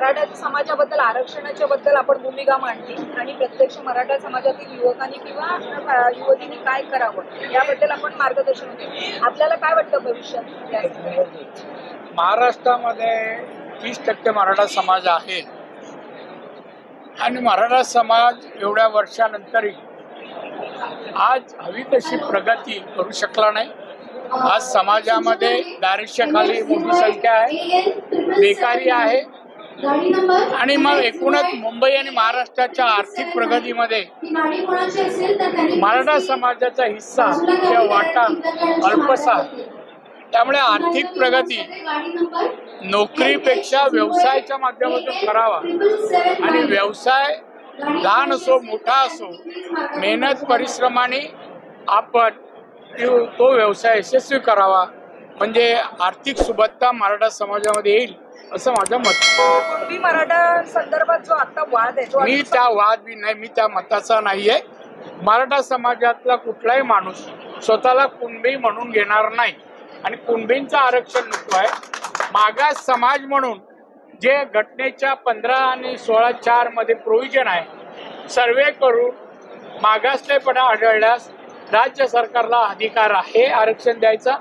मराठा समाजाबद्दल आरक्षणाच्या बद्दल आपण भूमिका मांडली आणि प्रत्यक्ष मराठा समाजातील युवकांनी किंवा युवतींनी काय करावं याबद्दल आपण मार्गदर्शन केलं। आपल्याला काय वाटतं भविष्यात? महाराष्ट्रामध्ये 30% मराठा समाज आहे आणि मराठा समाज एवढ्या वर्षानंतरही आज हवी तशी प्रगती करू शकला नाही। आज समाजामध्ये दारिद्र्याखाली मोठी संख्या आहे, बेकारी आहे आणि मग एकूणच मुंबई आणि महाराष्ट्राच्या आर्थिक प्रगतीमध्ये मराठा समाजाचा हिस्सा किंवा वाटा अल्पसा आहे। त्यामुळे आर्थिक प्रगती नोकरीपेक्षा व्यवसायाच्या माध्यमातून करावा आणि व्यवसाय लहान असो मोठा असो मेहनत परिश्रमाने आपण तो व्यवसाय यशस्वी करावा, म्हणजे आर्थिक सुबत्ता मराठा समाजामध्ये येईल असं माझं मत आहे। कुणबी मराठा संदर्भात जो आता वाद आहे मी त्या मताचा नाहीये। मराठा समाजातला कुठलाही माणूस स्वतःला कुणबी म्हणून घेणार नाही आणि कुणबींचं आरक्षण नको आहे। मागास समाज म्हणून जे घटनेच्या 15 आणि 16(4) मध्ये प्रोव्हिजन आहे, सर्वे करून मागासलेपणा आढळल्यास राज्य सरकारला अधिकार आहे आरक्षण द्यायचा।